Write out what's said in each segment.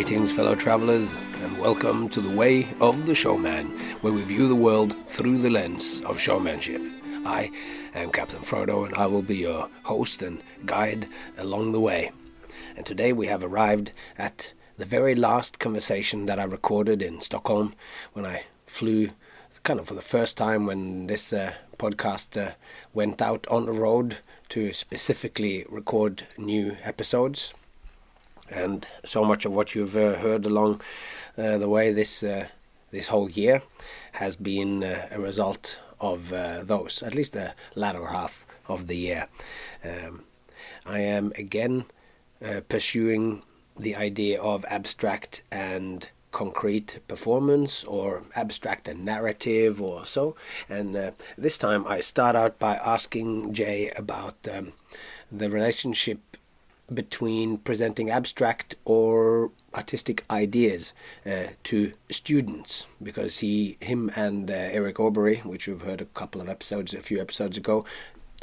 Greetings, fellow travelers, and welcome to the Way of the Showman, where we view the world through the lens of showmanship. I am Captain Frodo, and I will be your host and guide along the way. And today we have arrived at the very last conversation that I recorded in Stockholm when I flew kind of for the first time when this podcast went out on the road to specifically record new episodes. And so much of what you've heard along the way this whole year has been a result of those, at least the latter half of the year. I am again pursuing the idea of abstract and concrete performance, or abstract and narrative, or so. And this time I start out by asking Jay about the relationship between presenting abstract or artistic ideas to students, because him and Eric Aubrey, which we've heard a few episodes ago,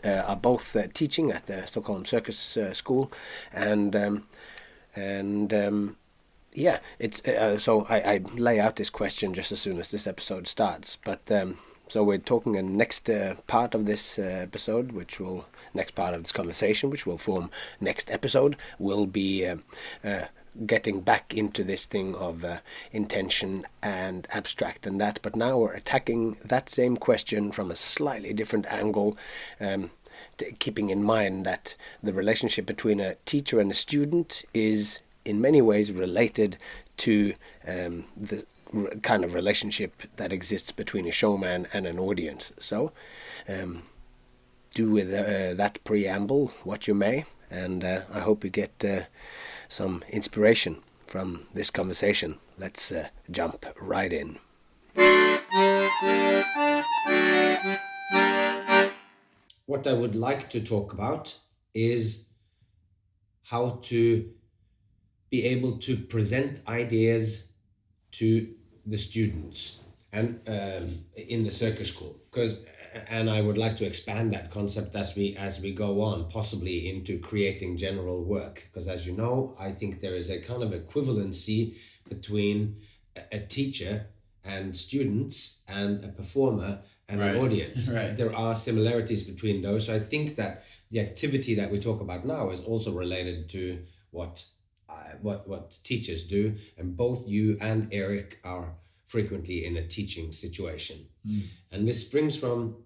are both teaching at the Stockholm Circus school, and it's so I lay out this question just as soon as this episode starts, but so we're talking in next part of this episode, next part of this conversation, which will form next episode, will be getting back into this thing of intention and abstract and that. But now we're attacking that same question from a slightly different angle, keeping in mind that the relationship between a teacher and a student is in many ways related to the kind of relationship that exists between a showman and an audience. So do with that preamble what you may, and I hope you get some inspiration from this conversation. Let's jump right in. What I would like to talk about is how to be able to present ideas to the students and in the circus school, and I would like to expand that concept as we go on, possibly into creating general work, because as you know, I think there is a kind of equivalency between a teacher and students and a performer and an audience. Right. There are similarities between those, so I think that the activity that we talk about now is also related to what teachers do, and both you and Eric are frequently in a teaching situation. And this springs from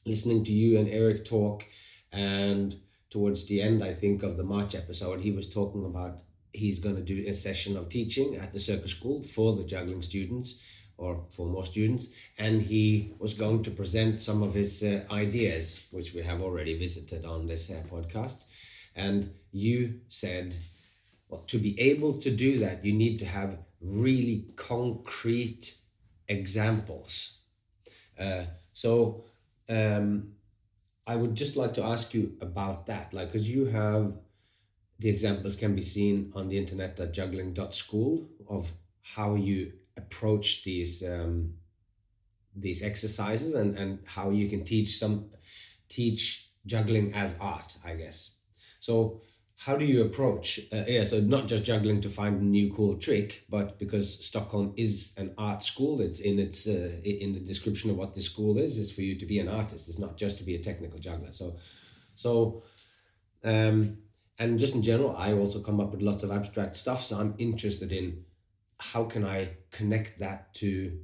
listening to you and Eric talk, and towards the end, I think, of the March episode, he was talking about he's going to do a session of teaching at the circus school for the juggling students, or for more students, and he was going to present some of his ideas, which we have already visited on this podcast. And you said, well, to be able to do that, you need to have really concrete examples. So I would just like to ask you about that, because you have the examples can be seen on the internet at juggling.school of how you approach these exercises and how you can teach juggling as art, I guess. So how do you approach, so not just juggling to find a new cool trick, but because Stockholm is an art school, it's in the description of what this school is for you to be an artist. It's not just to be a technical juggler. And just in general, I also come up with lots of abstract stuff. So I'm interested in how can I connect that to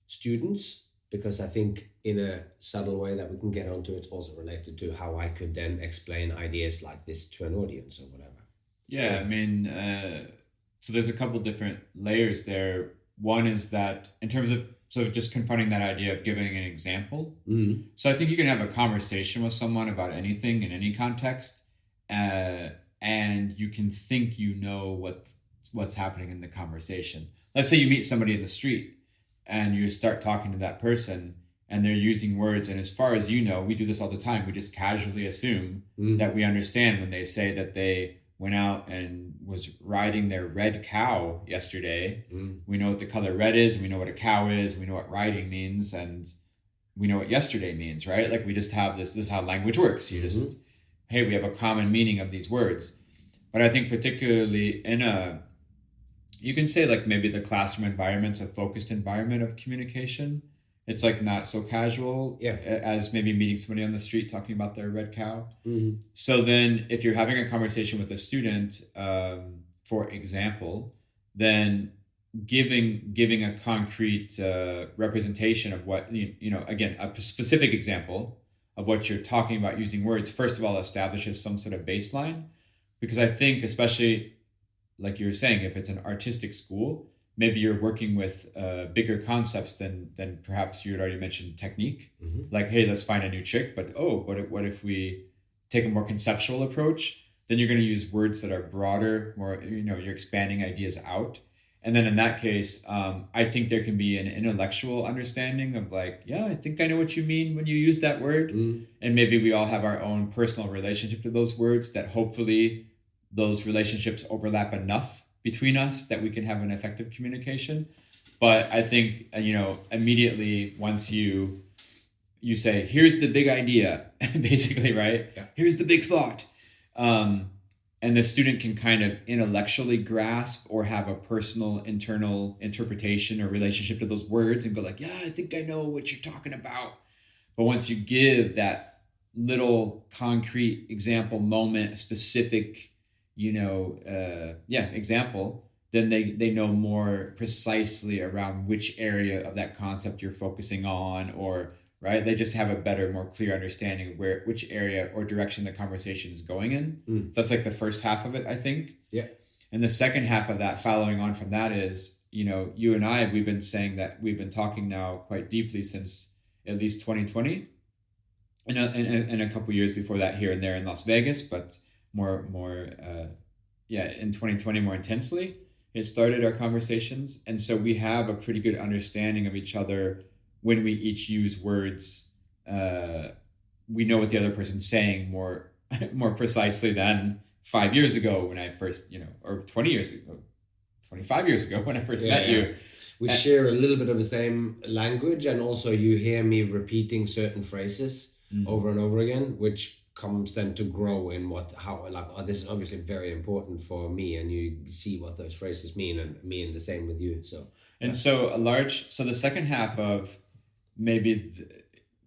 students, because I think in a subtle way that we can get onto, it's also related to how I could then explain ideas like this to an audience or whatever. Yeah, I mean, so there's a couple different layers there. One is that in terms of, so just confronting that idea of giving an example. Mm-hmm. So I think you can have a conversation with someone about anything in any context, and you can think you know what's happening in the conversation. Let's say you meet somebody in the street and you start talking to that person and they're using words, and as far as you know, we do this all the time, we just casually assume that we understand when they say that they went out and was riding their red cow yesterday. We know what the color red is, we know what a cow is, we know what riding means, and we know what yesterday means, right? Like we just have this is how language works. You just, hey, we have a common meaning of these words. But I think particularly in a you can say like maybe the classroom environment's a focused environment of communication. It's like not so casual as maybe meeting somebody on the street talking about their red cow. Mm-hmm. So then if you're having a conversation with a student, for example, then giving a concrete representation of what, again, a specific example of what you're talking about using words, first of all, establishes some sort of baseline. Because I think, especially like you were saying, if it's an artistic school, maybe you're working with bigger concepts than perhaps you had already mentioned technique. Mm-hmm. Like, hey, let's find a new trick. But what if we take a more conceptual approach? Then you're going to use words that are broader, more, you're expanding ideas out. And then in that case, I think there can be an intellectual understanding of like, yeah, I think I know what you mean when you use that word. Mm. And maybe we all have our own personal relationship to those words that hopefully those relationships overlap enough between us that we can have an effective communication. But I think, immediately once you say, here's the big idea, basically, right? Yeah. Here's the big thought. And the student can kind of intellectually grasp or have a personal internal interpretation or relationship to those words and go like, yeah, I think I know what you're talking about. But once you give that little concrete example moment, specific, example, then they know more precisely around which area of that concept you're focusing on, or right, they just have a better, more clear understanding of which area or direction the conversation is going in. So that's like the first half of it, I think. Yeah. And the second half of that, following on from that, is you and I, we've been saying that we've been talking now quite deeply since at least 2020, and a couple years before that here and there in Las Vegas, but more in 2020 more intensely. It started our conversations, and so we have a pretty good understanding of each other when we each use words. We know what the other person's saying more precisely than 5 years ago when I first, or 20 years ago, 25 years ago when I first met you. We share a little bit of the same language, and also you hear me repeating certain phrases over and over again, which comes then to grow in this is obviously very important for me, and you see what those phrases mean, and me and the same with you. So so the second half of maybe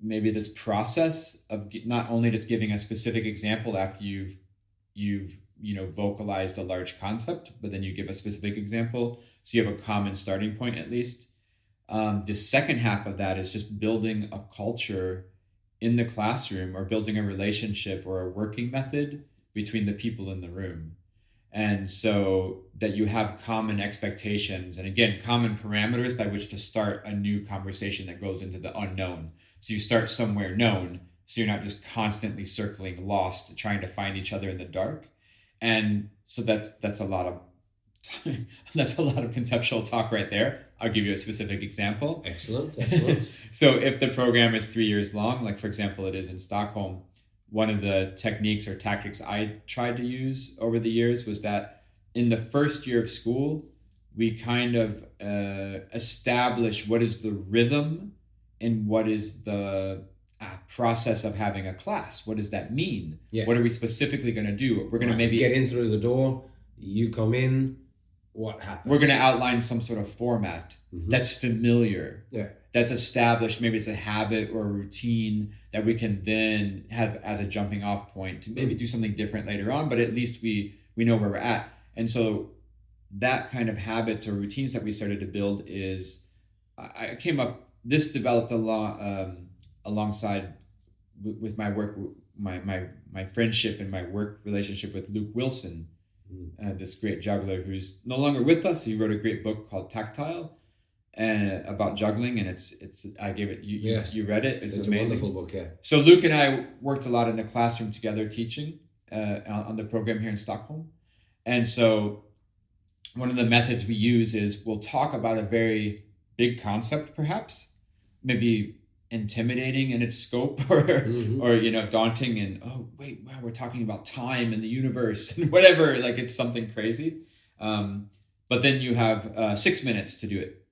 this process of not only just giving a specific example after you've vocalized a large concept, but then you give a specific example, so you have a common starting point at least. The second half of that is just building a culture in the classroom, or building a relationship or a working method between the people in the room. And so that you have common expectations, and again, common parameters by which to start a new conversation that goes into the unknown. So you start somewhere known, so you're not just constantly circling lost, trying to find each other in the dark. And so that's a lot of conceptual talk right there. I'll give you a specific example. Excellent. So if the program is 3 years long, like for example, it is in Stockholm, one of the techniques or tactics I tried to use over the years was that in the first year of school, we kind of establish what is the rhythm and what is the process of having a class. What does that mean? Yeah. What are we specifically going to do? We're going to maybe get in through the door, you come in, what happens? We're going to outline some sort of format that's familiar, that's established. Maybe it's a habit or a routine that we can then have as a jumping off point to maybe do something different later on, but at least we know where we're at. And so that kind of habits or routines that we started to build is, this developed alongside with my work, my friendship and my work relationship with Luke Wilson, this great juggler who's no longer with us. He wrote a great book called Tactile about juggling, and it's I gave it you read it. It's amazing. A wonderful book, yeah. So Luke and I worked a lot in the classroom together teaching on the program here in Stockholm. And so one of the methods we use is we'll talk about a very big concept, perhaps, maybe intimidating in its scope or daunting, and we're talking about time and the universe and whatever, like it's something crazy. But then you have 6 minutes to do it.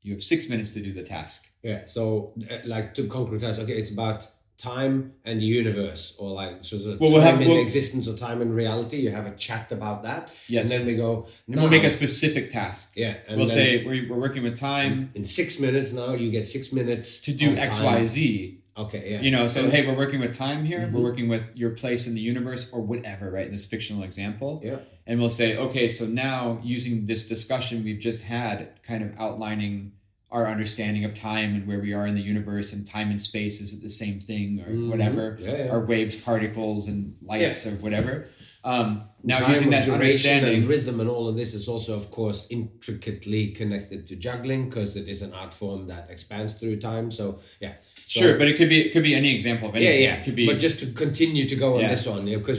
You have 6 minutes to do the task. Yeah. So like to concretize, okay, it's about time and the universe, or like sort of Well, time in existence or time in reality. You have a chat about that. Yes. And then we go, and we'll make a specific task. Yeah. And we'll say we're working with time. In 6 minutes now, you get 6 minutes to do X, Y, Z. Okay, yeah. You know, so hey, we're working with time here. We're working with your place in the universe or whatever, right? This fictional example. Yeah. And we'll say, okay, so now using this discussion we've just had, kind of outlining our understanding of time and where we are in the universe, and time and space, is it the same thing or whatever? Or waves, particles, and lights or whatever. Now time, using that understanding, and rhythm and all of this is also, of course, intricately connected to juggling, because it is an art form that expands through time. So yeah. Sure, but it could be any example of anything. Yeah. It could be, but just to continue to go on this one, because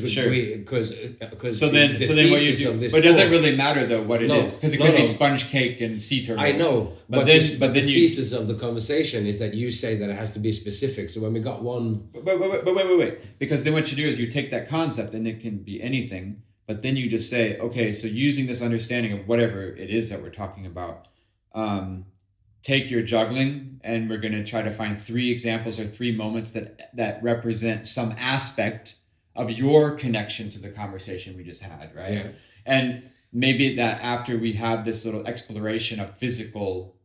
so then what you do, but does it really matter though what it is? Because it could be sponge cake and sea turtles. I know, but then the thesis of the conversation is that you say that it has to be specific. So when we got one, wait, because then what you do is you take that concept, and it can be anything, but then you just say, okay, so using this understanding of whatever it is that we're talking about, take your juggling, and we're going to try to find 3 examples or 3 moments that represent some aspect of your connection to the conversation we just had, right? Yeah. And maybe that after we have this little exploration of physical,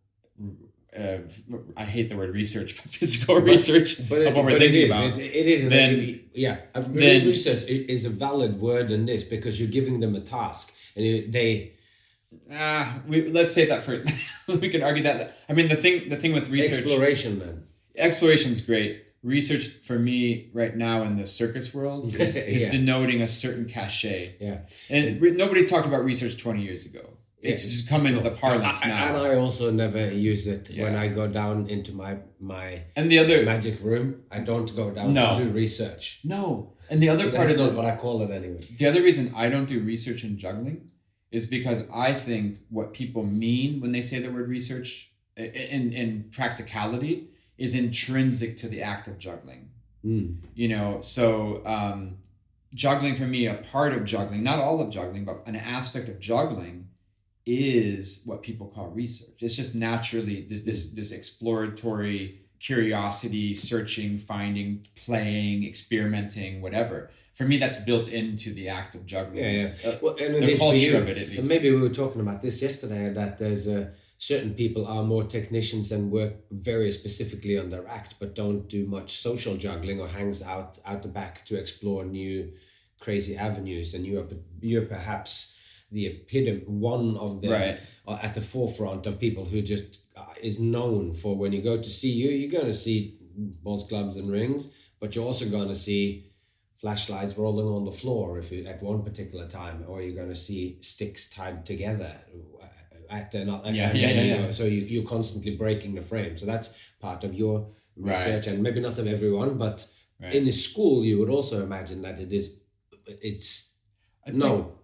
I hate the word research, but physical research of what we're thinking about. It is. Then research is a valid word in this, because you're giving them a task, and let's save that for we can argue that. I mean, the thing with research, exploration's great. Research for me right now in the circus world is denoting a certain cachet. Yeah. And nobody talked about research 20 years ago. It's just come into the parlance now. And I also never use it when I go down into my and the other magic room. I don't go down to do research. No. And the other part of not what I call it anyway. The other reason I don't do research in juggling is because I think what people mean when they say the word research in practicality is intrinsic to the act of juggling. You know, so juggling for me, a part of juggling, not all of juggling, but an aspect of juggling is what people call research. It's just naturally this exploratory curiosity, searching, finding, playing, experimenting, whatever. For me, that's built into the act of juggling. Well, and the culture of it, at least. And maybe we were talking about this yesterday, that there's certain people are more technicians and work very specifically on their act, but don't do much social juggling or hangs out the back to explore new crazy avenues. And you're perhaps the epitome, one of the at the forefront of people who just is known for, when you go to see you're going to see balls, clubs, and rings, but you're also going to see flashlights rolling on the floor at one particular time, or you're going to see sticks tied together at another. So you're constantly breaking the frame. So that's part of your research, and maybe not of everyone, but in the school you would also imagine that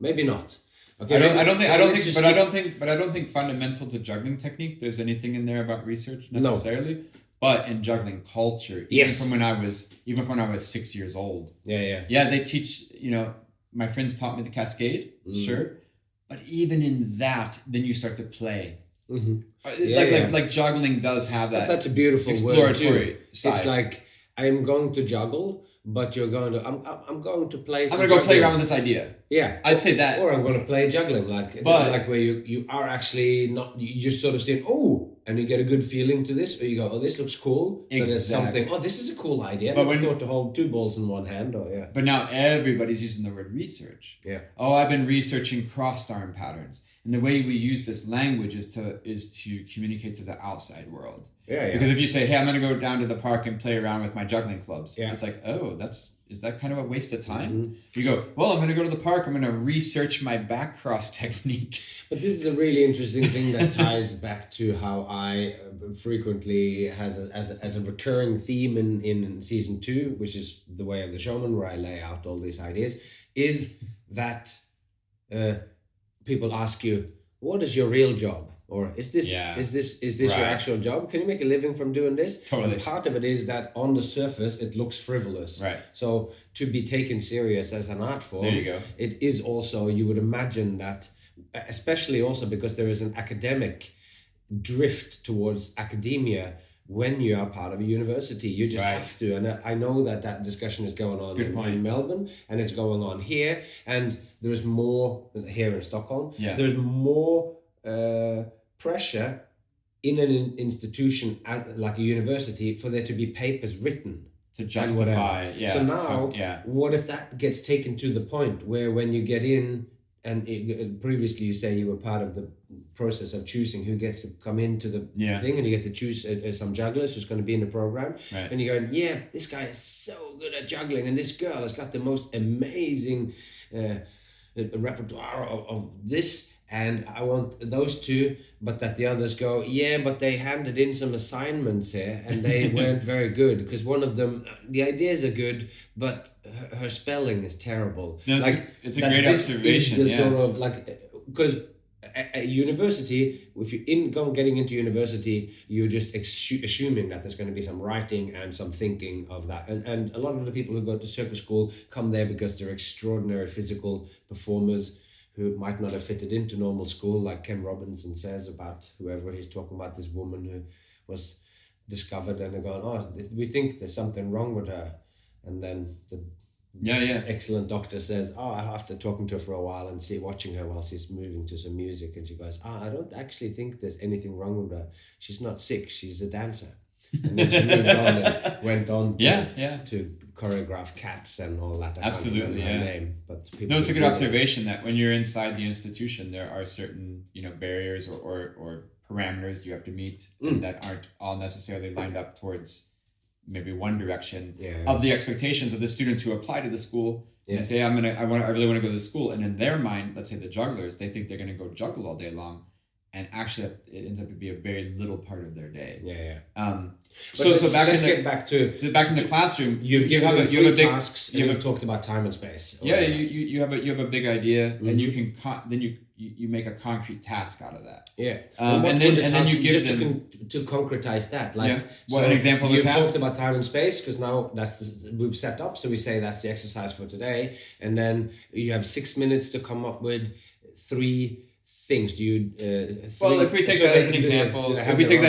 maybe not. Okay, I don't think fundamental to juggling technique there's anything in there about research necessarily. No. But in juggling culture, even from when I was 6 years old. They teach, my friends taught me the cascade, sure. But even in that, then you start to play. Like juggling does have that. But that's a beautiful exploratory word too. Side. It's like, I'm going to juggle, but you're going to I'm going to play. I'm going to go play around with this idea. Yeah, I'd say that. Or I'm going to play juggling, like where you are actually not. You just sort of saying, and you get a good feeling to this, or you go, this looks cool. So there's something. This is a cool idea. But when you thought to hold 2 balls in one hand, But now everybody's using the word research. Yeah. I've been researching crossed arm patterns, and the way we use this language is to communicate to the outside world. Yeah. Because if you say, hey, I'm going to go down to the park and play around with my juggling clubs, it's like, is that kind of a waste of time? Mm-hmm. You go, well, I'm going to go to the park. I'm going to research my back cross technique. But this is a really interesting thing that ties back to how I frequently as a recurring theme in season 2, which is The Way of the Showman, where I lay out all these ideas, is that people ask you, what is your real job? Or is this your actual job? Can you make a living from doing this? Totally. And part of it is that on the surface it looks frivolous. Right. So to be taken serious as an art form, there you go. It is also, you would imagine that, especially also because there is an academic drift towards academia, when you are part of a university. You just have to. And I know that discussion is going on in Melbourne, and it's going on here. And there's more here in Stockholm. Yeah. There's more pressure in an institution like a university for there to be papers written to justify. Yeah. So now, what if that gets taken to the point where when you get in, and previously you say you were part of the process of choosing who gets to come into the thing, and you get to choose some jugglers who's going to be in the program, and you're going, this guy is so good at juggling, and this girl has got the most amazing repertoire of this, and I want those two, but that the others go, but they handed in some assignments here and they weren't very good, because one of them, the ideas are good, but her spelling is terrible. No, it's a great observation. Is the sort of like, because at university, if you're getting into university, you're just assuming that there's going to be some writing and some thinking of that. And a lot of the people who go to circus school come there because they're extraordinary physical performers who might not have fitted into normal school, like Ken Robinson says about whoever he's talking about, this woman who was discovered, and they're going, we think there's something wrong with her. And then the excellent doctor says, after talking to her for a while and watching her while she's moving to some music, and she goes, I don't actually think there's anything wrong with her. She's not sick, she's a dancer. And then she moved on and went on to choreograph Cats and all that. Absolutely, name, but it's a good observation that when you're inside the institution, there are certain barriers or parameters you have to meet and that aren't all necessarily lined up towards maybe one direction of the expectations of the students who apply to the school. And they say, I really want to go to the school, and in their mind, let's say the jugglers, they think they're going to go juggle all day long. And actually, it ends up to be a very little part of their day. Let's get back to back in the classroom. You've given them three tasks. You've talked about time and space. You have a big idea, and you can then you make a concrete task out of that. And then you give them to concretize that. An example of a task. You've talked about time and space, because now we've set up. So we say that's the exercise for today, and then you have 6 minutes to come up with 3 things. Do you if we take that as an example,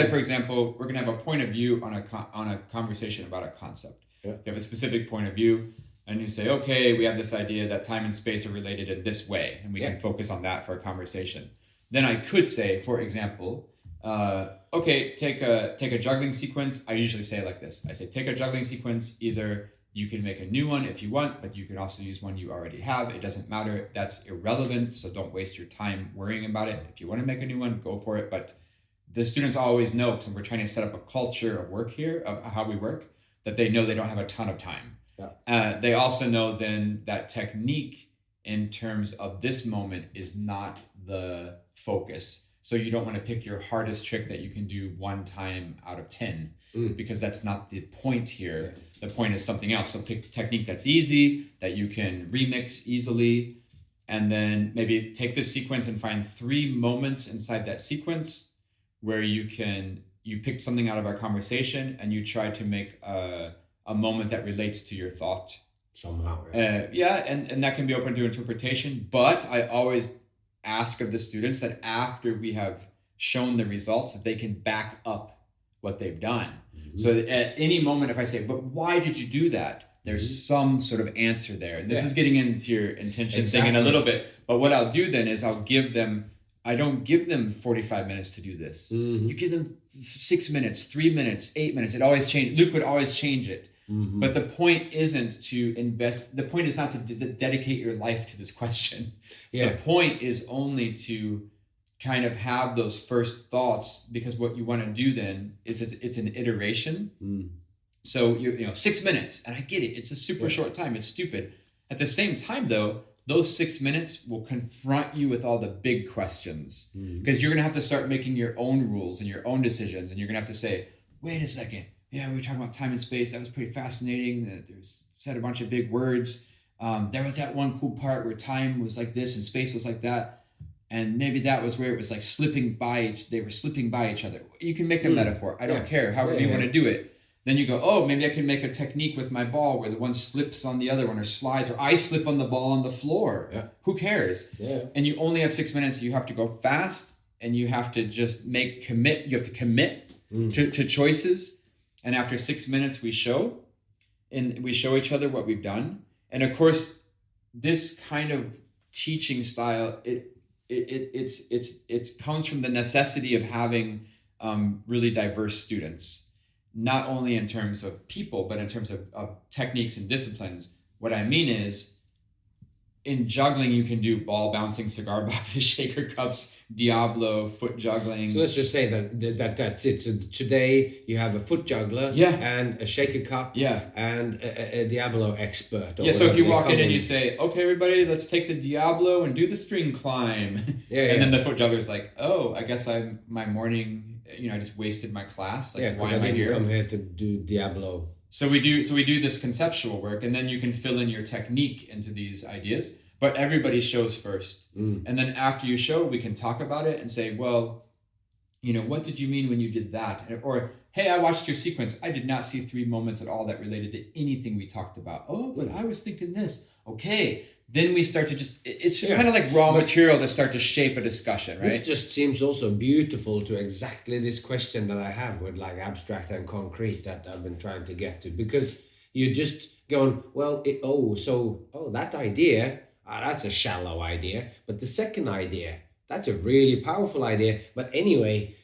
for example, we're going to have a point of view on a conversation about a concept. You have a specific point of view, and you say, okay, we have this idea that time and space are related in this way, and we can focus on that for a conversation. Then I could say, for example, take a juggling sequence. I usually say it like this. I say, take a juggling sequence. Either you can make a new one if you want, but you can also use one you already have. It doesn't matter. That's irrelevant, so don't waste your time worrying about it. If you want to make a new one, go for it. But the students always know, because we're trying to set up a culture of work here, of how we work, that they know they don't have a ton of time. They also know then that technique in terms of this moment is not the focus. So you don't want to pick your hardest trick that you can do 1 time out of 10, because that's not the point here. The point is something else. So pick technique that's easy, that you can remix easily, and then maybe take this sequence and find 3 moments inside that sequence where you pick something out of our conversation and you try to make a moment that relates to your thought. Somehow. And that can be open to interpretation, but I always ask of the students that after we have shown the results, that they can back up what they've done. So at any moment, if I say, but why did you do that? There's some sort of answer there. And this is getting into your intention thing in a little bit. But what I'll do then is I don't give them 45 minutes to do this. You give them 6 minutes, 3 minutes, 8 minutes. It always changes. Luke would always change it. But the point isn't to invest. The point is not to dedicate your life to this question. The point is only to kind of have those first thoughts, because what you want to do then is it's an iteration. So you 6 minutes, and I get it. It's a super short time. It's stupid. At the same time, though, those 6 minutes will confront you with all the big questions, because you're going to have to start making your own rules and your own decisions, and you're going to have to say, wait a second. Yeah, we were talking about time and space. That was pretty fascinating. There's said a bunch of big words. There was that one cool part where time was like this and space was like that. And maybe that was where it was like they were slipping by each other. You can make a metaphor. I don't care, however you want to do it. Then you go, maybe I can make a technique with my ball where the one slips on the other one, or slides, or I slip on the ball on the floor. Who cares? And you only have 6 minutes. You have to go fast, and you have to just you have to commit to choices. And after 6 minutes, we show each other what we've done. And of course, this kind of teaching style, it comes from the necessity of having really diverse students, not only in terms of people, but in terms of techniques and disciplines. What I mean is, in juggling, you can do ball bouncing, cigar boxes, shaker cups, Diablo, foot juggling. So let's just say that's it. So today you have a foot juggler and a shaker cup and a Diablo expert. So if you walk in and you say, okay, everybody, let's take the Diablo and do the string climb. And then the foot juggler's like, oh, I guess my morning, I just wasted my class. Like, why am I here? Come here to do Diablo. So we do this conceptual work, and then you can fill in your technique into these ideas. But everybody shows first. And then after you show, we can talk about it and say, well, what did you mean when you did that? Or, hey, I watched your sequence. I did not see 3 moments at all that related to anything we talked about. Oh, but I was thinking this. Okay. Then we start to it's just kind of like raw material to start to shape a discussion, right? This just seems also beautiful to exactly this question that I have with like abstract and concrete that I've been trying to get to. Because you're just going, well, that idea, that's a shallow idea. But the second idea, that's a really powerful idea. But anyway...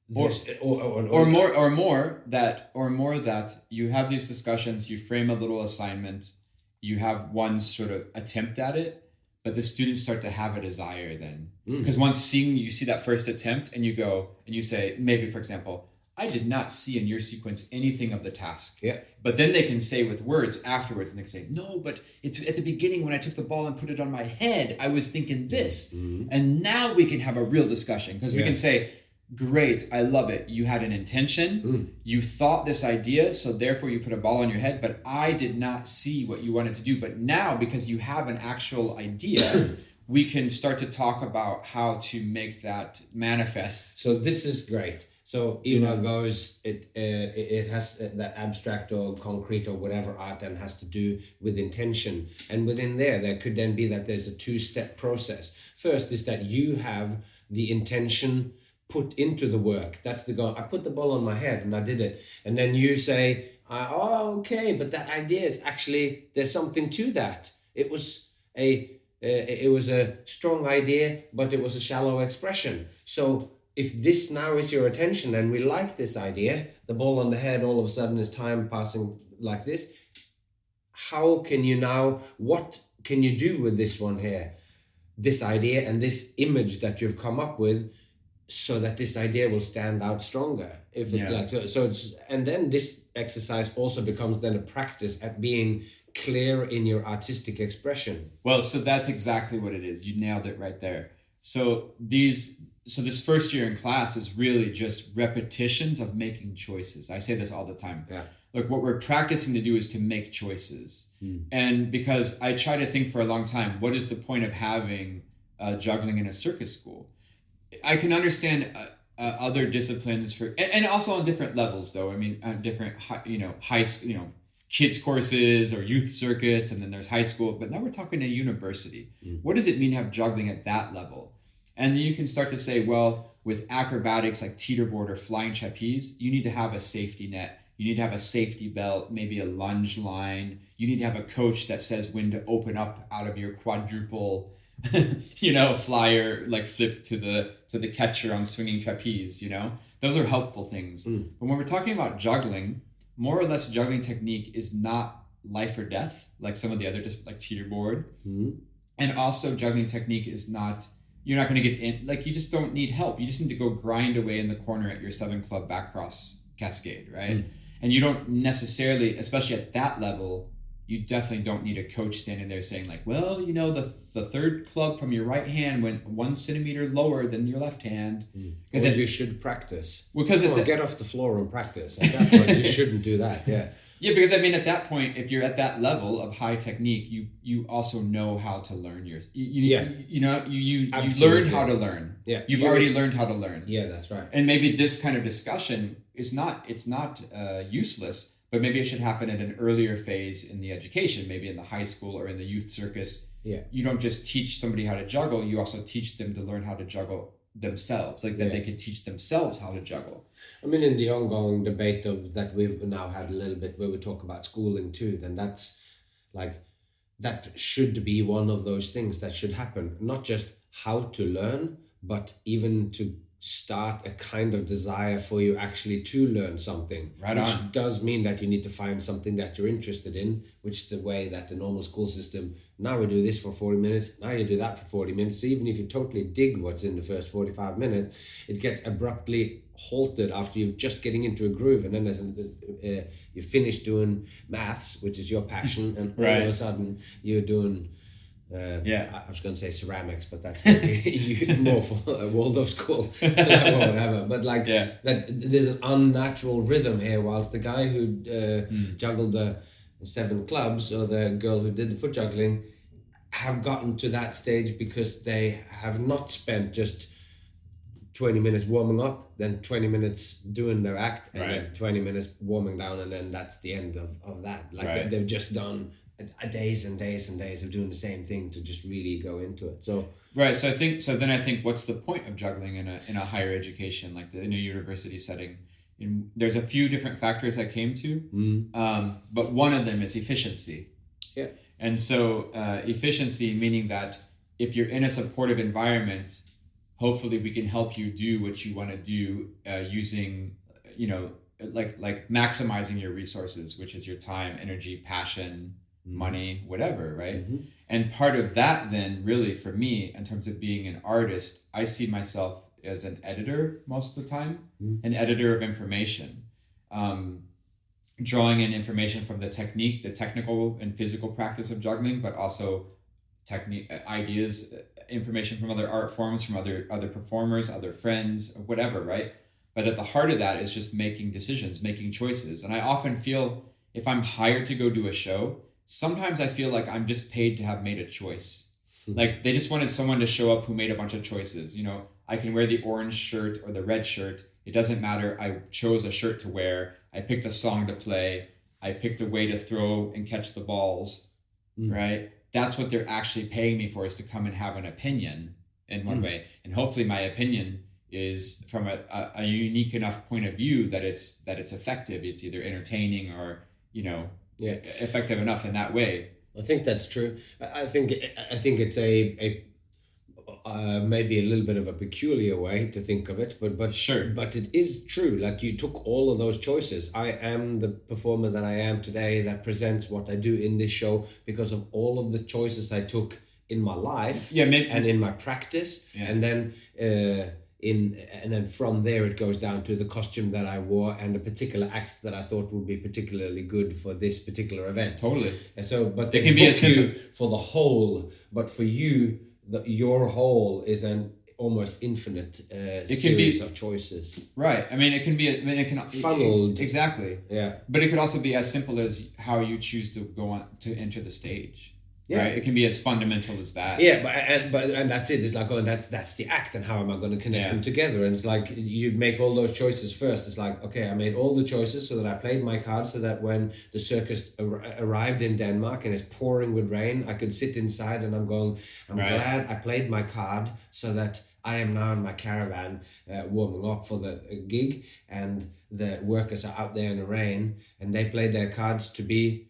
Or more that you have these discussions, you frame a little assignment, you have one sort of attempt at it, but the students start to have a desire then. Because once you see that first attempt and you go and you say, maybe for example, I did not see in your sequence anything of the task. Yeah. But then they can say with words afterwards, and they can say, no, but it's at the beginning when I took the ball and put it on my head, I was thinking this. And now we can have a real discussion because we can say, great, I love it. You had an intention. You thought this idea, so therefore you put a ball on your head, but I did not see what you wanted to do. But now, because you have an actual idea, we can start to talk about how to make that manifest. So this is great. So Eva goes, it has that abstract or concrete or whatever art then has to do with intention. And within there could then be that there's a 2-step process. First is that you have the intention put into the work. That's the goal. I put the ball on my head and I did it. And then you say, okay, but that idea is actually, there's something to that. It was a strong idea, but it was a shallow expression. So if this now is your attention and we like this idea, the ball on the head all of a sudden is time passing like this. What can you do with this one here? This idea and this image that you've come up with, so that this idea will stand out stronger. And then this exercise also becomes then a practice at being clear in your artistic expression. Well, so that's exactly what it is. You nailed it right there. So this first year in class is really just repetitions of making choices. I say this all the time. Yeah. Look, what we're practicing to do is to make choices. And because I try to think for a long time, what is the point of having juggling in a circus school? I can understand other disciplines and also on different levels though. I mean, different kids courses or youth circus, and then there's high school. But now we're talking to university. What does it mean to have juggling at that level? And then you can start to say, well, with acrobatics like teeterboard or flying trapeze, you need to have a safety net. You need to have a safety belt, maybe a lunge line. You need to have a coach that says when to open up out of your quadruple flyer, like flip to the catcher on swinging trapeze, those are helpful things. But when we're talking about juggling, more or less juggling technique is not life or death, like some of the other, just like teeterboard. And also juggling technique is not, you're not going to get in, like you just don't need help. You just need to go grind away in the corner at your 7 Club back cross cascade, right? And you don't necessarily, especially at that level, you definitely don't need a coach standing there saying like, well, the third club from your right hand went 1 centimeter lower than your left hand. Because you should practice. Because get off the floor and practice. At that point, you shouldn't do that. Yeah. Yeah, because I mean, at that point, if you're at that level of high technique, you also know how to learn you learned how to learn. Yeah. You've already learned how to learn. Yeah, that's right. And maybe this kind of discussion is not useless. But maybe it should happen at an earlier phase in the education, maybe in the high school or in the youth circus. Yeah. You don't just teach somebody how to juggle, you also teach them to learn how to juggle themselves, like that they can teach themselves how to juggle. I mean, in the ongoing debate of that we've now had a little bit where we talk about schooling too, then that's like that should be one of those things that should happen. Not just how to learn, but even to start a kind of desire for you actually to learn something. Right which on. does mean that you need to find something that you're interested in, which is the way that the normal school system, now we do this for 40 minutes, now you do that for 40 minutes. So even if you totally dig what's in the first 45 minutes, it gets abruptly halted after you've just getting into a groove, and then you finish doing maths, which is your passion, and all Right. of a sudden you're doing Yeah. I was going to say ceramics, but that's maybe more for a Waldorf school or whatever. But like Yeah. that, there's an unnatural rhythm here. Whilst the guy who juggled the 7 clubs, or the girl who did the foot juggling, have gotten to that stage because they have not spent just 20 minutes warming up, then 20 minutes doing their act, and then 20 minutes warming down, and then that's the end of that. Like they've just done a days and days and days of doing the same thing to just really go into it. So So then I think what's the point of juggling in a higher education, like in a university setting? There's a few different factors I came to, but one of them is efficiency. Yeah. And so efficiency, meaning that if you're in a supportive environment, hopefully we can help you do what you want to do using, like maximizing your resources, which is your time, energy, passion, money, whatever, right? And part of that then really for me, in terms of being an artist, I see myself as an editor most of the time, an editor of information, drawing in information from the technical and physical practice of juggling, but also ideas, information from other art forms, from other performers, other friends, whatever, right? But at the heart of that is just making decisions, making choices. And I often feel if I'm hired to go do a show, sometimes I feel like I'm just paid to have made a choice. Like they just wanted someone to show up who made a bunch of choices. I can wear the orange shirt or the red shirt. It doesn't matter. I chose a shirt to wear. I picked a song to play. I picked a way to throw and catch the balls, right? That's what they're actually paying me for, is to come and have an opinion in one way. And hopefully my opinion is from a unique enough point of view that it's effective. It's either entertaining or, effective enough in that way. I think that's true. I think it's a maybe a little bit of a peculiar way to think of it, but sure. But it is true. Like you took all of those choices. I am the performer that I am today, that presents what I do in this show, because of all of the choices I took in my life, and in my practice, and then and then from there it goes down to the costume that I wore and the particular acts that I thought would be particularly good for this particular event. Totally. And so, but it can be a for the whole, but for you, your whole is an almost infinite series of choices. Right. I mean, it can be. It can funneled. Exactly. Yeah. But it could also be as simple as how you choose to go on to enter the stage. Yeah. Right. It can be as fundamental as that. Yeah, but that's it. It's like, oh, that's the act, and how am I going to connect them together? And it's like you make all those choices first. It's like, okay, I made all the choices so that I played my cards, so that when the circus arrived in Denmark and it's pouring with rain, I could sit inside and I'm glad I played my card, so that I am now in my caravan warming up for the gig, and the workers are out there in the rain and they played their cards to be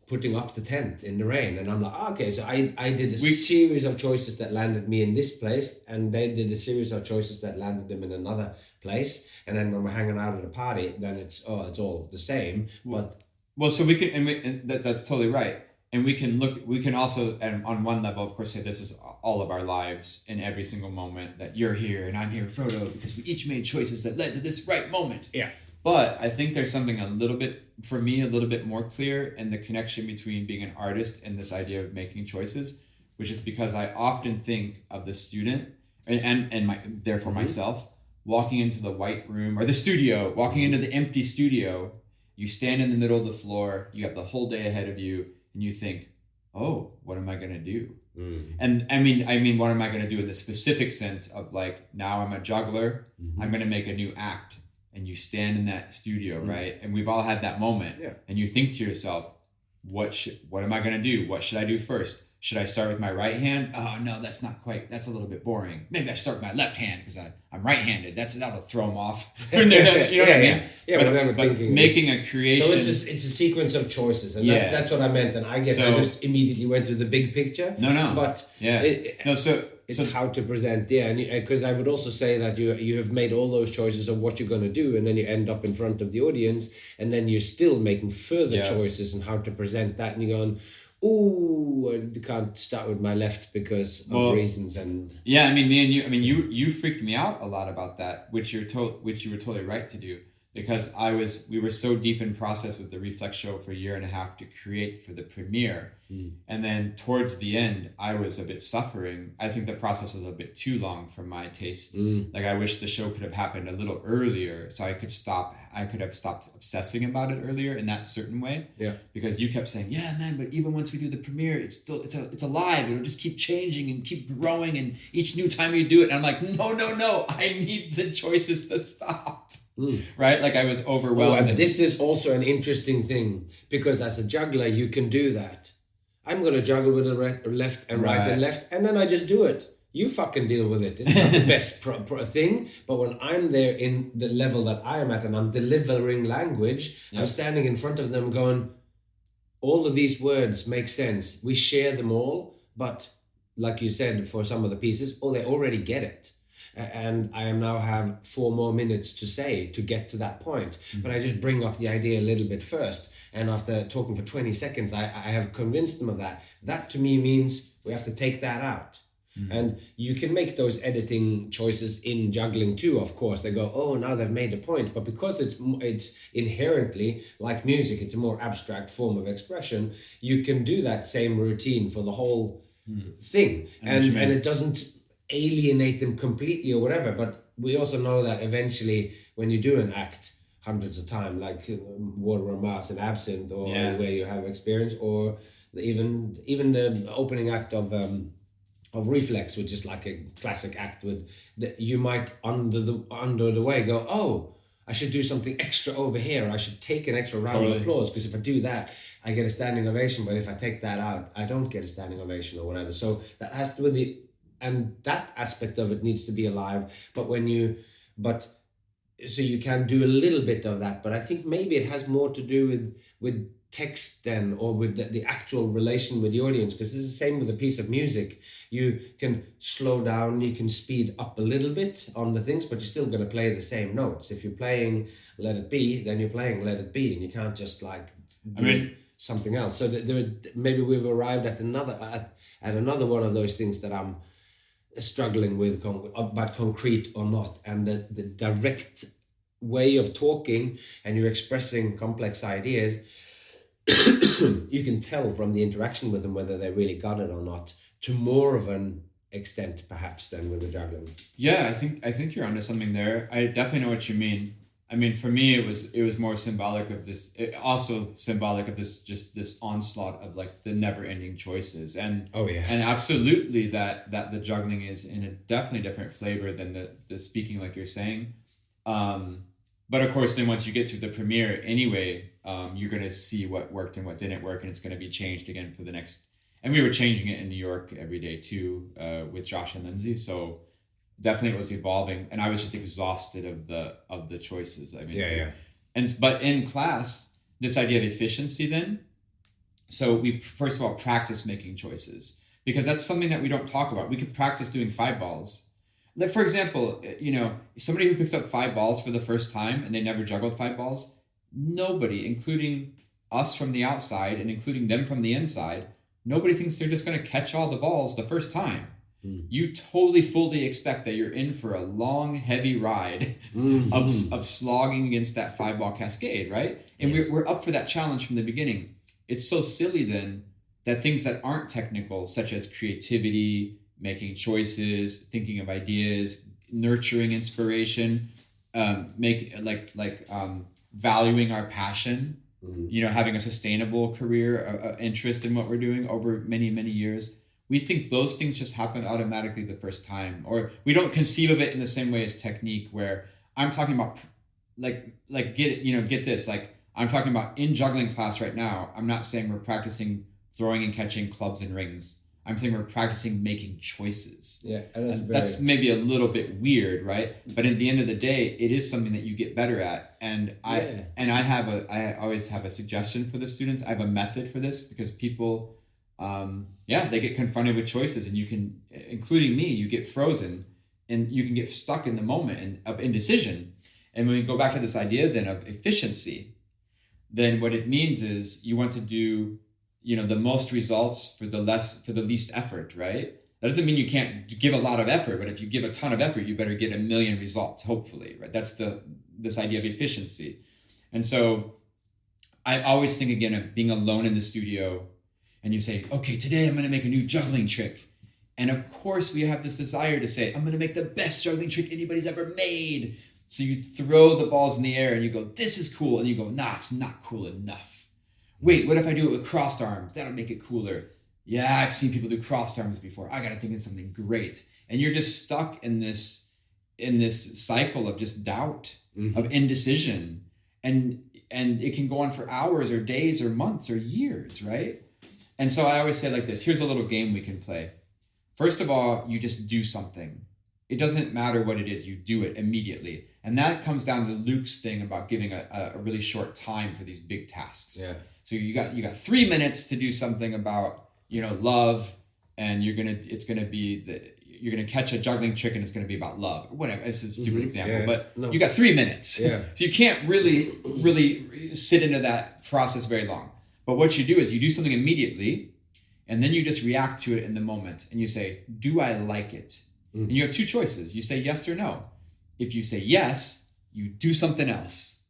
putting up the tent in the rain, and I'm like, okay, so I did a series of choices that landed me in this place, and they did a series of choices that landed them in another place, and then when we're hanging out at a party, then it's all the same. So we can, and that's totally right, and we can also, and on one level, of course, say this is all of our lives in every single moment, that you're here and I'm here, Frodo, because we each made choices that led to this right moment. Yeah. But I think there's something a little bit more clear in the connection between being an artist and this idea of making choices, which is because I often think of the student and therefore myself walking into the white room or the studio, walking into the empty studio. You stand in the middle of the floor, you have the whole day ahead of you, and you think, oh, what am I going to do? And I mean, what am I going to do in the specific sense of like, now I'm a juggler, I'm going to make a new act. And you stand in that studio, right? And we've all had that moment. Yeah. And you think to yourself, what am I going to do? What should I do first? should I start with my right hand? Oh no, that's not quite. That's a little bit boring. Maybe I start with my left hand because I'm right-handed. That'll throw them off. You know what I mean? Yeah, but thinking making a creation. So it's a sequence of choices, and that's what I meant. And I guess I just immediately went to the big picture. No. But it's how to present. Yeah, and because I would also say that you have made all those choices of what you're going to do, and then you end up in front of the audience, and then you're still making further choices on how to present that, and you're going, ooh, I can't start with my left because of reasons. And yeah, I mean, me and you, I mean, you freaked me out a lot about that, which you were totally right to do, because we were so deep in process with the Reflex show for a year and a half to create for the premiere. And then towards the end, I was a bit suffering. I think the process was a bit too long for my taste. Like, I wish the show could have happened a little earlier, so I could have stopped obsessing about it earlier in that certain way. Yeah. Because you kept saying, yeah, man, but even once we do the premiere, it's alive. It'll just keep changing and keep growing, and each new time you do it, and I'm like, no, I need the choices to stop. Right? Like, I was overwhelmed. And this is also an interesting thing, because as a juggler, you can do that. I'm going to juggle with the left and right and left, and then I just do it. You fucking deal with it. It's not the best thing, but when I'm there in the level that I am at and I'm delivering language, I'm standing in front of them going, all of these words make sense. We share them all, but like you said, for some of the pieces, they already get it. And I now have 4 more minutes to say to get to that point. But I just bring up the idea a little bit first. And after talking for 20 seconds, I have convinced them of that. That to me means we have to take that out. And you can make those editing choices in juggling too, of course. They go, oh, now they've made a point. But because it's inherently, like music, it's a more abstract form of expression, you can do that same routine for the whole thing. And it doesn't alienate them completely or whatever, but we also know that eventually when you do an act hundreds of times, like Water on Mars and Absinthe, or where you have experience, or even the opening act of Reflex, which is like a classic act, you might under the way go, oh, I should do something extra over here, I should take an extra round of applause, because if I do that I get a standing ovation, but if I take that out I don't get a standing ovation or whatever. So that has to be and that aspect of it needs to be alive. So you can do a little bit of that, but I think maybe it has more to do with text then, or with the actual relation with the audience, because it's the same with a piece of music. You can slow down, you can speed up a little bit on the things, but you're still going to play the same notes. If you're playing Let It Be, then you're playing Let It Be, and you can't just something else. So maybe we've arrived at another one of those things that I'm struggling with about concrete or not, and the direct way of talking, and you're expressing complex ideas. You can tell from the interaction with them whether they really got it or not, to more of an extent perhaps than with the juggling. Yeah, I think you're onto something there. I definitely know what you mean. I mean, for me, it was more symbolic of this, just this onslaught of like the never-ending choices, and and absolutely that the juggling is in a definitely different flavor than the speaking, like you're saying. But of course, then once you get to the premiere, anyway, you're gonna see what worked and what didn't work, and it's gonna be changed again for the next. And we were changing it in New York every day too, with Josh and Lindsay. So definitely it was evolving, and I was just exhausted of the choices. I mean, but in class, this idea of efficiency then. So we first of all practice making choices, because that's something that we don't talk about. We could practice doing 5 balls. Like, for example, somebody who picks up 5 balls for the first time and they never juggled 5 balls, nobody, including us from the outside and including them from the inside, nobody thinks they're just going to catch all the balls the first time. You totally fully expect that you're in for a long, heavy ride of slogging against that 5-ball cascade, right? And we're up for that challenge from the beginning. It's so silly then that things that aren't technical, such as creativity, making choices, thinking of ideas, nurturing inspiration, valuing our passion, having a sustainable career, interest in what we're doing over many, many years. We think those things just happen automatically the first time, or we don't conceive of it in the same way as technique, where I'm talking about get this, like I'm talking about in juggling class right now. I'm not saying we're practicing throwing and catching clubs and rings. I'm saying we're practicing making choices. Yeah, and that's maybe a little bit weird, right? But at the end of the day, it is something that you get better at. And I always have a suggestion for the students. I have a method for this because people, they get confronted with choices, and you can, including me, you get frozen, and you can get stuck in the moment of indecision. And when we go back to this idea then of efficiency, then what it means is you want to do, the most results for the least effort, right? That doesn't mean you can't give a lot of effort, but if you give a ton of effort, you better get 1 million results, hopefully, right? That's this idea of efficiency. And so I always think, again, of being alone in the studio, and you say, okay, today I'm going to make a new juggling trick. And of course we have this desire to say, I'm going to make the best juggling trick anybody's ever made. So you throw the balls in the air and you go, this is cool. And you go, nah, it's not cool enough. Wait, what if I do it with crossed arms? That'll make it cooler. Yeah, I've seen people do crossed arms before. I got to think of something great. And you're just stuck in this cycle of just doubt, of indecision. And it can go on for hours or days or months or years, right? And so I always say like this, here's a little game we can play. First of all, you just do something. It doesn't matter what it is, you do it immediately. And that comes down to Luke's thing about giving a really short time for these big tasks. Yeah. So you got 3 minutes to do something about, love, and you're gonna catch a juggling trick and it's gonna be about love. Whatever. It's a stupid example, but you got 3 minutes. Yeah. So you can't really sit into that process very long. But what you do is you do something immediately, and then you just react to it in the moment, and you say, do I like it? And you have two choices. You say yes or no. If you say yes, you do something else.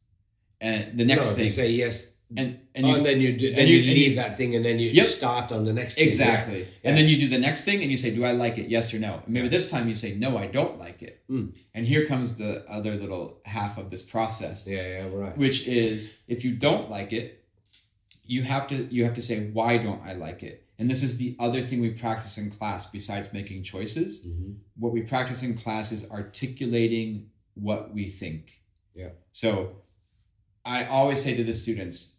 And the next thing. You say yes. And you leave that thing, and then you start on the next thing. Exactly. Yeah. And then you do the next thing and you say, do I like it? Yes or no. And maybe this time you say, no, I don't like it. And here comes the other little half of this process. Yeah, right. Which is, if you don't like it, you have to say, why don't I like it? And this is the other thing we practice in class besides making choices. What we practice in class is articulating what we think. Yeah. So I always say to the students,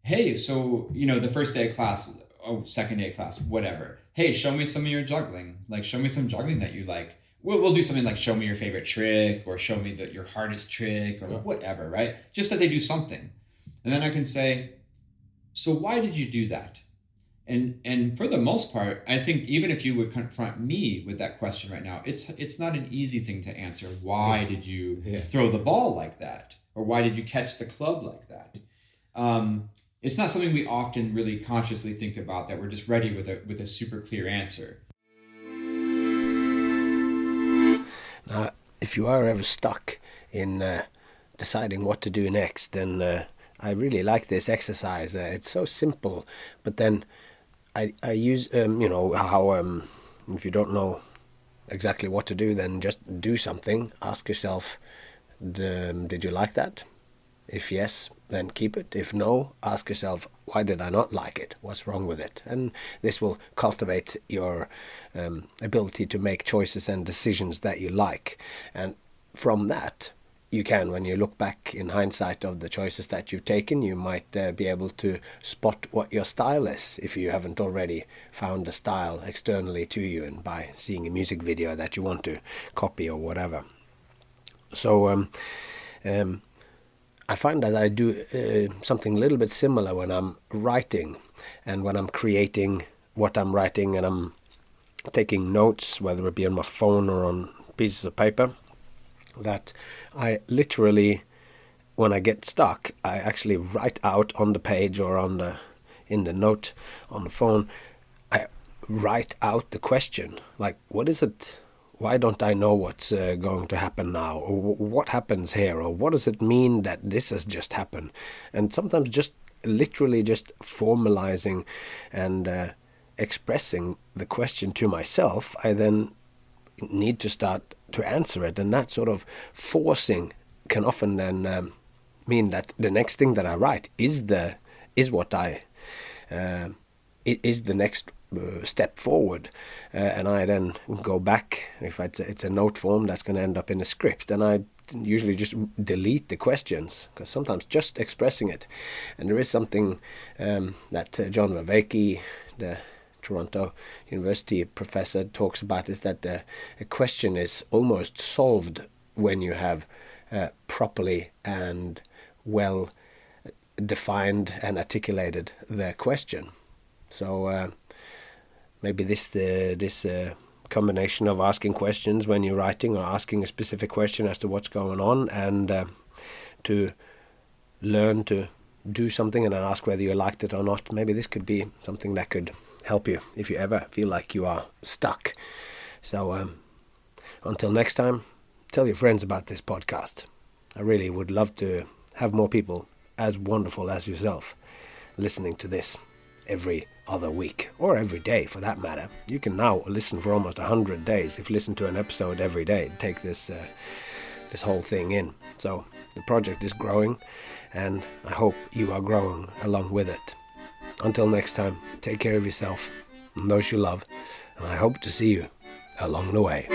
hey, so, the first day of class, second day of class, whatever. Hey, show me some of your juggling. Like, show me some juggling that you like. We'll do something like show me your favorite trick, or show me your hardest trick, or whatever, right? Just that they do something. And then I can say, so why did you do that? And for the most part, I think even if you would confront me with that question right now, it's not an easy thing to answer. Why did you throw the ball like that? Or why did you catch the club like that? It's not something we often really consciously think about, that we're just ready with a super clear answer. Now, if you are ever stuck in deciding what to do next, then I really like this exercise. It's so simple, but then I use, how if you don't know exactly what to do, then just do something. Ask yourself, did you like that? If yes, then keep it. If no, ask yourself, why did I not like it? What's wrong with it? And this will cultivate your ability to make choices and decisions that you like. And from that, you can, when you look back in hindsight of the choices that you've taken, you might be able to spot what your style is, if you haven't already found a style externally to you and by seeing a music video that you want to copy or whatever. So I find that I do something a little bit similar when I'm writing, and when I'm creating what I'm writing, and I'm taking notes, whether it be on my phone or on pieces of paper, that I literally, when I get stuck, I actually write out on the page or in the note on the phone, I write out the question, like, what is it? Why don't I know what's going to happen now? Or what happens here? Or what does it mean that this has just happened? And sometimes just literally just formalizing and expressing the question to myself, I then need to start to answer it. And that sort of forcing can often then mean that the next thing that I write is the next step forward, and I then go back. If it's a note form, that's going to end up in a script, and I usually just delete the questions, because sometimes just expressing it. And there is something that John Vervaeke, the Toronto University professor talks about is that a question is almost solved when you have properly and well defined and articulated the question. So maybe this combination of asking questions when you're writing, or asking a specific question as to what's going on, and to learn to do something and then ask whether you liked it or not. Maybe this could be something that could help you if you ever feel like you are stuck. So until next time, tell your friends about this podcast. I really would love to have more people as wonderful as yourself listening to this every other week, or every day for that matter. You can now listen for almost 100 days if you listen to an episode every day. Take this whole thing in. So the project is growing, and I hope you are growing along with it. Until next time, take care of yourself and those you love, and I hope to see you along the way.